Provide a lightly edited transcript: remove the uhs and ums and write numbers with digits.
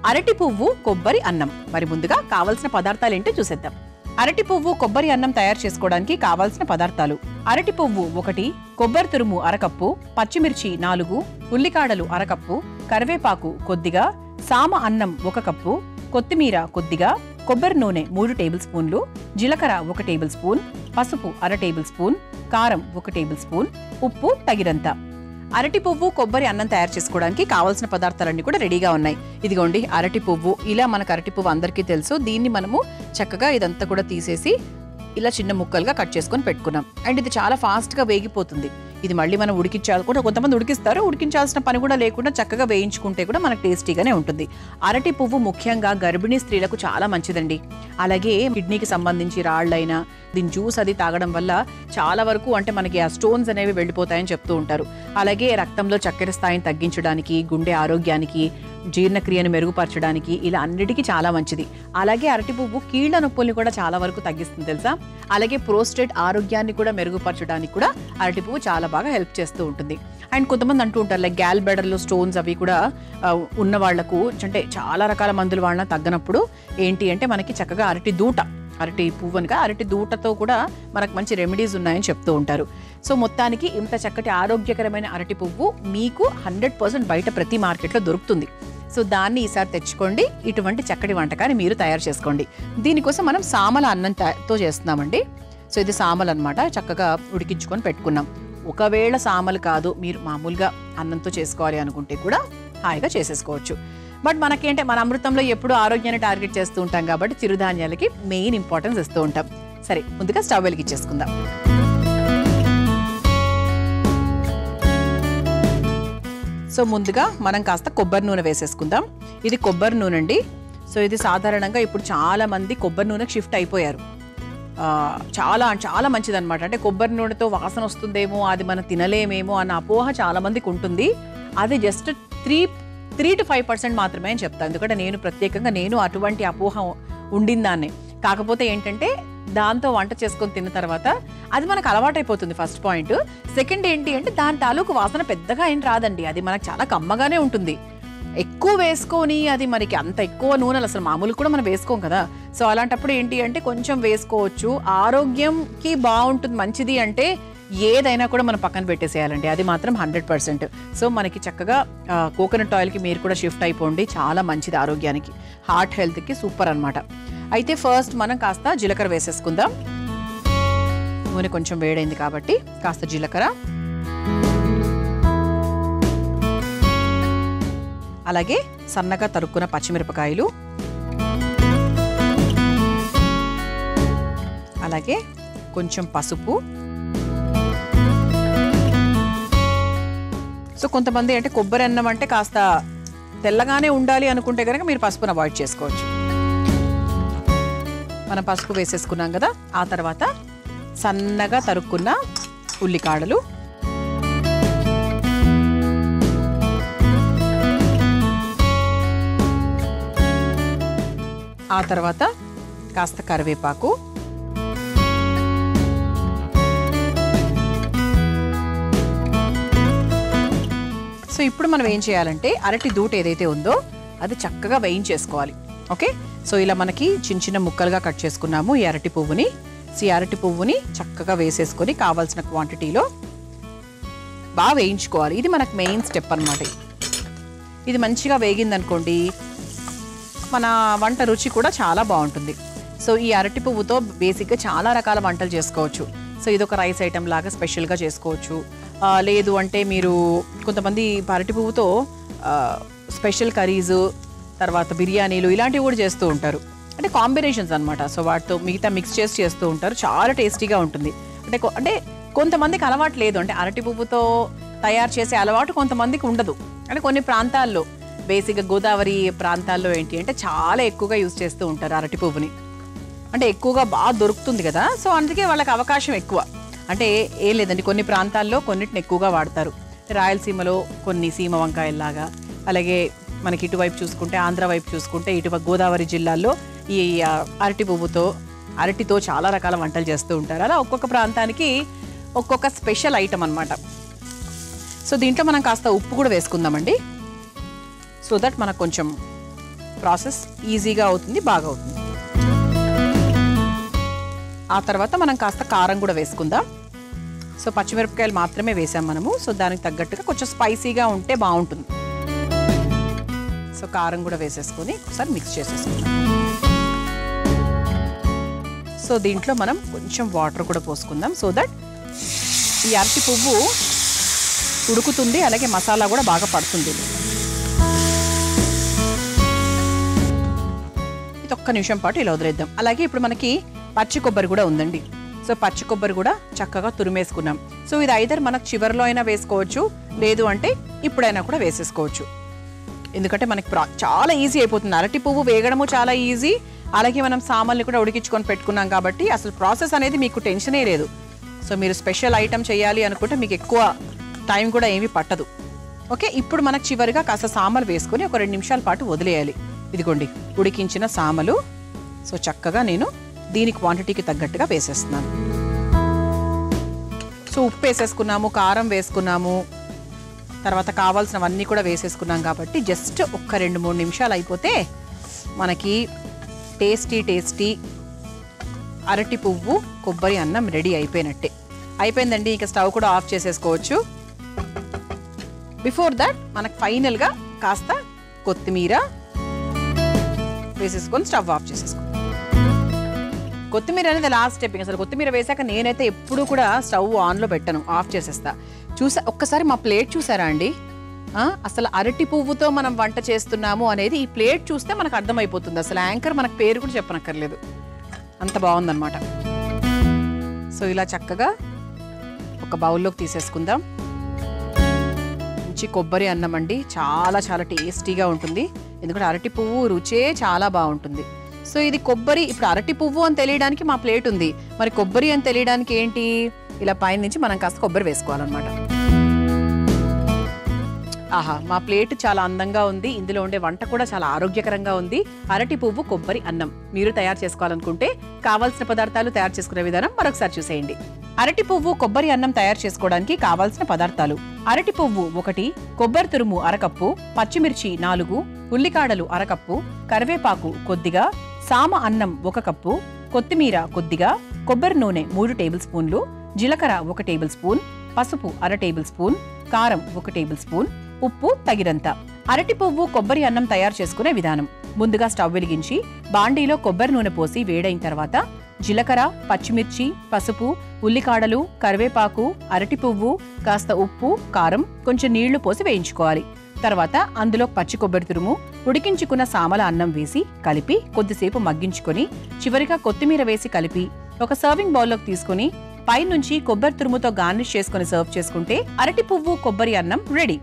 అరటి పువ్వు కొబ్బరి అన్నం. మరి ముందుగా కావాల్సిన పదార్థాలు ఏంటో చూసేద్దాం. అరటి పువ్వు కొబ్బరి అన్నం తయారు చేసుకోవడానికి కావాల్సిన పదార్థాలు: అరటి పువ్వు 1, కొబ్బరి తురుము అరకప్పు, పచ్చిమిర్చి 4, ఉల్లికాడలు అరకప్పు, కరివేపాకు కొద్దిగా, సామ అన్నం 1 కప్పు, కొత్తిమీర కొద్దిగా, కొబ్బరి నూనె 3 టేబుల్ స్పూన్లు, జీలకర్ర 1 టేబుల్ స్పూన్, పసుపు 1/2 టేబుల్ స్పూన్, కారం 1 టేబుల్ స్పూన్, ఉప్పు తగినంత. అరటి పువ్వు కొబ్బరి అన్నం తయారు చేసుకోవడానికి కావాల్సిన పదార్థాలన్నీ కూడా రెడీగా ఉన్నాయి. ఇదిగోండి అరటి పువ్వు. ఇలా మనకు అరటి పువ్వు అందరికీ తెలుసు. దీన్ని మనము చక్కగా ఇదంతా కూడా తీసేసి ఇలా చిన్న ముక్కలుగా కట్ చేసుకొని పెట్టుకున్నాం. అండ్ ఇది చాలా ఫాస్ట్గా వేగిపోతుంది. ఇది మళ్ళీ మనం ఉడికించాలి కూడా, కొంతమంది ఉడికిస్తారు, ఉడికించాల్సిన పని కూడా లేకుండా చక్కగా వేయించుకుంటే కూడా మనకు టేస్టీగానే ఉంటుంది. అరటి పువ్వు ముఖ్యంగా గర్భిణీ స్త్రీలకు చాలా మంచిదండి. అలాగే కిడ్నీకి సంబంధించి రాళ్ళైనా దీని జ్యూస్ అది తాగడం వల్ల చాలా వరకు అంటే మనకి ఆ స్టోన్స్ అనేవి వెళ్ళిపోతాయని చెప్తూ ఉంటారు. అలాగే రక్తంలో చక్కెర స్థాయిని తగ్గించడానికి, గుండె ఆరోగ్యానికి, జీర్ణక్రియను మెరుగుపరచడానికి ఇలా అన్నిటికీ చాలా మంచిది. అలాగే అరటి పువ్వు కీళ్ల నొప్పుల్ని కూడా చాలా వరకు తగ్గిస్తుంది తెలుసా. అలాగే ప్రోస్టేట్ ఆరోగ్యాన్ని కూడా మెరుగుపరచడానికి కూడా అరటి పువ్వు చాలా బాగా హెల్ప్ చేస్తూ ఉంటుంది. అండ్ కొంతమంది అంటూ ఉంటారు లైక్ గ్యాల్ బ్లాడర్లో స్టోన్స్ అవి కూడా ఉన్న వాళ్లకు, అంటే చాలా రకాల మందులు వాళ్ళ తగ్గనప్పుడు ఏంటి అంటే మనకి చక్కగా అరటి పువ్వునిగా అరటి దూటతో కూడా మనకు మంచి రెమెడీస్ ఉన్నాయని చెప్తూ ఉంటారు. సో మొత్తానికి ఇంత చక్కటి ఆరోగ్యకరమైన అరటి పువ్వు మీకు 100% బయట ప్రతి మార్కెట్లో దొరుకుతుంది. సో దాన్ని ఈసారి తెచ్చుకోండి. ఇటువంటి చక్కటి వంటకాన్ని మీరు తయారు చేసుకోండి. దీనికోసం మనం సామల అన్నంతో చేస్తున్నామండి. సో ఇది సామలు అనమాట. చక్కగా ఉడికించుకొని పెట్టుకున్నాం. ఒకవేళ సామలు కాదు, మీరు మామూలుగా అన్నంతో చేసుకోవాలి అనుకుంటే కూడా హాయిగా చేసేసుకోవచ్చు. బట్ మనకేంటే మన అమృతంలో ఎప్పుడు ఆరోగ్యాన్ని టార్గెట్ చేస్తూ ఉంటాం కాబట్టి చిరుధాన్యాలకి మెయిన్ ఇంపార్టెన్స్ ఇస్తూ ఉంటాం. సరే, ముందుగా స్టవ్ వెలిగించేసుకుందాం. సో ముందుగా మనం కాస్త కొబ్బరి నూనె వేసేసుకుందాం. ఇది కొబ్బరి నూనె అండి. సో ఇది సాధారణంగా ఇప్పుడు చాలా మంది కొబ్బరి నూనెకి షిఫ్ట్ అయిపోయారు. చాలా చాలా మంచిదన్నమాట. అంటే కొబ్బరి నూనెతో వాసన వస్తుందేమో, అది మనం తినలేమేమో అన్న అపోహ చాలా మందికి ఉంటుంది. అది జస్ట్ 3 to 5% మాత్రమే అని చెప్తాను. ఎందుకంటే నేను అటువంటి అపోహ ఉండిందాన్ని. కాకపోతే ఏంటంటే దాంతో వంట చేసుకొని తిన్న తర్వాత అది మనకు అలవాటైపోతుంది. First point. సెకండ్ ఏంటి అంటే దాని తాలూకు వాసన పెద్దగా ఏం రాదండి. అది మనకు చాలా కమ్మగానే ఉంటుంది. ఎక్కువ వేసుకొని అది మనకి అంత ఎక్కువ నూనెలు అసలు మామూలు కూడా మనం వేసుకోం కదా. సో అలాంటప్పుడు ఏంటి అంటే కొంచెం వేసుకోవచ్చు. ఆరోగ్యంకి బాగుంటుంది, మంచిది అంటే ఏదైనా కూడా మనం పక్కన పెట్టేసేయాలండి. అది మాత్రం 100%. సో మనకి చక్కగా కోకోనట్ ఆయిల్కి మీరు కూడా షిఫ్ట్ అయిపోండి. చాలా మంచిది ఆరోగ్యానికి, హార్ట్ హెల్త్కి సూపర్ అనమాట. అయితే ఫస్ట్ మనం కాస్త జీలకర్ర వేసేసుకుందాం. నూనె కొంచెం వేడైంది కాబట్టి కాస్త జీలకర్ర, అలాగే సన్నగా తరుక్కున్న పచ్చిమిరపకాయలు, అలాగే కొంచెం పసుపు. సో కొంతమంది అంటే కొబ్బరి అన్నం అంటే కాస్త తెల్లగానే ఉండాలి అనుకుంటే కనుక మీరు పసుపును అవాయిడ్ చేసుకోవచ్చు. మనం పసుపు వేసేసుకున్నాం కదా. ఆ తర్వాత సన్నగా తరుక్కున్న ఉల్లికాడలు, ఆ తర్వాత కాస్త కరివేపాకు, సో ఇప్పుడు మనం ఏం చేయాలంటే అరటి దూట ఏదైతే ఉందో అది చక్కగా వేయించేసుకోవాలి. ఓకే, సో ఇలా మనకి చిన్న చిన్న ముక్కలుగా కట్ చేసుకున్నాము ఈ అరటి పువ్వుని. ఈ అరటి పువ్వుని చక్కగా వేసేసుకొని కావాల్సిన క్వాంటిటీలో బాగా వేయించుకోవాలి. ఇది మనకు మెయిన్ స్టెప్ అనమాట. ఇది మంచిగా వేగిందనుకోండి మన వంట రుచి కూడా చాలా బాగుంటుంది. సో ఈ అరటి పువ్వుతో బేసిక్గా చాలా రకాల వంటలు చేసుకోవచ్చు. సో ఇదొక రైస్ ఐటెం లాగా స్పెషల్గా చేసుకోవచ్చు. లేదు అంటే మీరు కొంతమంది అరటి పువ్వుతో స్పెషల్ కర్రీస్, తర్వాత బిర్యానీలు ఇలాంటివి కూడా చేస్తూ ఉంటారు. అంటే కాంబినేషన్స్ అనమాట. సో వాటితో మిగతా మిక్స్ చేస్తూ ఉంటారు. చాలా టేస్టీగా ఉంటుంది. అంటే కొంతమందికి అలవాటు లేదు, అంటే అరటి పువ్వుతో తయారు చేసే అలవాటు కొంతమందికి ఉండదు. అంటే కొన్ని ప్రాంతాల్లో బేసిక్గా గోదావరి ప్రాంతాల్లో ఏంటి అంటే చాలా ఎక్కువగా యూజ్ చేస్తూ ఉంటారు అరటి పువ్వుని. అంటే ఎక్కువగా బాగా దొరుకుతుంది కదా. సో అందుకే వాళ్ళకి అవకాశం ఎక్కువ. అంటే ఏం లేదండి, కొన్ని ప్రాంతాల్లో కొన్నిటిని ఎక్కువగా వాడతారు. రాయలసీమలో కొన్ని సీమ వంకాయల్లాగా, అలాగే మనకి ఇటువైపు చూసుకుంటే ఆంధ్ర వైపు చూసుకుంటే ఇటువైపు గోదావరి జిల్లాల్లో ఈ అరటితో చాలా రకాల వంటలు చేస్తూ ఉంటారు. అలా ఒక్కొక్క ప్రాంతానికి ఒక్కొక్క స్పెషల్ ఐటమ్ అనమాట. సో దీంట్లో మనం కాస్త ఉప్పు కూడా వేసుకుందామండి. సో దట్ మనకు కొంచెం ప్రాసెస్ ఈజీగా అవుతుంది, బాగా అవుతుంది. ఆ తర్వాత మనం కాస్త కారం కూడా వేసుకుందాం. సో పచ్చిమిరపకాయలు మాత్రమే వేసాం మనము. సో దానికి తగ్గట్టుగా కొంచెం స్పైసీగా ఉంటే బాగుంటుంది. సో కారం కూడా వేసేసుకొని ఒకసారి మిక్స్ చేసేసుకుందాం. సో దీంట్లో మనం కొంచెం వాటర్ కూడా పోసుకుందాం. సో దట్ ఈ అరటి పువ్వు ఉడుకుతుంది, అలాగే మసాలా కూడా బాగా పడుతుంది. ఇది ఒక్క నిమిషం పాటు ఇలా వదిలేద్దాం. అలాగే ఇప్పుడు మనకి పచ్చి కొబ్బరి కూడా ఉందండి. సో పచ్చి కొబ్బరి కూడా చక్కగా తురిమేసుకున్నాం. సో ఇది ఐదర్ మనకు చివరిలో అయినా వేసుకోవచ్చు, లేదు అంటే ఇప్పుడైనా కూడా వేసేసుకోవచ్చు. ఎందుకంటే మనకి చాలా ఈజీ అయిపోతుంది. అరటి పువ్వు వేగడము చాలా ఈజీ, అలాగే మనం సామాన్లు కూడా ఉడికించుకొని పెట్టుకున్నాం కాబట్టి అసలు ప్రాసెస్ అనేది మీకు టెన్షనే లేదు. సో మీరు స్పెషల్ ఐటమ్ చేయాలి అనుకుంటే మీకు ఎక్కువ టైం కూడా ఏమీ పట్టదు. ఓకే, ఇప్పుడు మనకు చివరిగా కాస్త సామలు వేసుకొని ఒక 2 నిమిషాల పాటు వదిలేయాలి. ఇదిగోండి ఉడికించిన సామలు. సో చక్కగా నేను దీని క్వాంటిటీకి తగ్గట్టుగా వేసేస్తున్నాను. సో ఉప్పు వేసేసుకున్నాము, కారం వేసుకున్నాము, తర్వాత కావాల్సినవన్నీ కూడా వేసేసుకున్నాం కాబట్టి జస్ట్ ఒక్క 2-3 నిమిషాలు అయిపోతే మనకి టేస్టీ అరటి పువ్వు కొబ్బరి అన్నం రెడీ అయిపోయినట్టే. అయిపోయిందండి. ఇక స్టవ్ కూడా ఆఫ్ చేసేసుకోవచ్చు. బిఫోర్ దట్ మనకు ఫైనల్గా కాస్త కొత్తిమీర వేసేసుకొని స్టవ్ ఆఫ్ చేసేసుకో. కొత్తిమీర అనేది లాస్ట్ స్టెప్. అసలు కొత్తిమీర వేసాక నేనైతే ఎప్పుడూ కూడా స్టవ్ ఆన్లో పెట్టను, ఆఫ్ చేసేస్తా. ఒక్కసారి మా ప్లేట్ చూసారా అండి? అసలు అరటి పువ్వుతో మనం వంట చేస్తున్నాము అనేది ఈ ప్లేట్ చూస్తే మనకు అర్థమైపోతుంది. అసలు యాంకర్ మనకు పేరు కూడా చెప్పనక్కర్లేదు, అంత బాగుందన్నమాట. సో ఇలా చక్కగా ఒక బౌల్లోకి తీసేసుకుందాం. మంచి కొబ్బరి అన్నం అండి, చాలా టేస్టీగా ఉంటుంది. ఎందుకంటే అరటి పువ్వు రుచే చాలా బాగుంటుంది. సో ఇది కొబ్బరి, ఇప్పుడు అరటి పువ్వు అని తెలియడానికి మా ప్లేట్ ఉంది, మరి కొబ్బరి అని తెలియడానికి ఏంటి? ఇలా పైన నుంచి మనం కాస్త కొబ్బరి వేసుకోవాలన్నమాట. ఆహా, మా ప్లేట్ చాలా అందంగా ఉంది. ఇందులో ఉండే వంట కూడా చాలా ఆరోగ్యకరంగా ఉంది. అరటి పువ్వు కొబ్బరి అన్నం మీరు తయారు చేసుకోవాలనుకుంటే కావాల్సిన పదార్థాలు, తయారు చేసుకునే విధానం మరొకసారి చూసేయండి. అరటి పువ్వు కొబ్బరి అన్నం తయారు చేసుకోవడానికి కావాల్సిన పదార్థాలు: అరటి పువ్వు 1, కొబ్బరి తురుము 1 కప్పు, పచ్చిమిర్చి 4, ఉల్లికాడలు 1 కప్పు, కరివేపాకు కొద్దిగా, సామ అన్నం 1 కప్పు, కొత్తిమీర కొద్దిగా, కొబ్బరి నూనె 3 టేబుల్ స్పూన్లు, జీలకర్ర 1 టేబుల్ స్పూన్, పసుపు 1/2 టేబుల్ స్పూన్, కారం 1 టేబుల్ స్పూన్, ఉప్పు తగినంత. అరటి పువ్వు కొబ్బరి అన్నం తయారు చేసుకునే విధానం: ముందుగా స్టవ్ వెలిగించి బాండీలో కొబ్బరి నూనె పోసి వేడైన తర్వాత జీలకర్ర, పచ్చిమిర్చి, పసుపు, ఉల్లికాడలు, కరివేపాకు, అరటి పువ్వు, కాస్త ఉప్పు, కారం, కొంచెం నీళ్లు పోసి వేయించుకోవాలి. తర్వాత అందులో పచ్చి కొబ్బరి తురుము, ఉడికించుకున్న సామల అన్నం వేసి కలిపి కొద్దిసేపు మగ్గించుకొని చివరిగా కొత్తిమీర వేసి కలిపి ఒక సర్వింగ్ బౌల్లోకి తీసుకుని పైనుంచి కొబ్బరి తురుముతో గార్నిష్ చేసుకుని సర్వ్ చేసుకుంటే అరటి పువ్వు కొబ్బరి అన్నం రెడీ.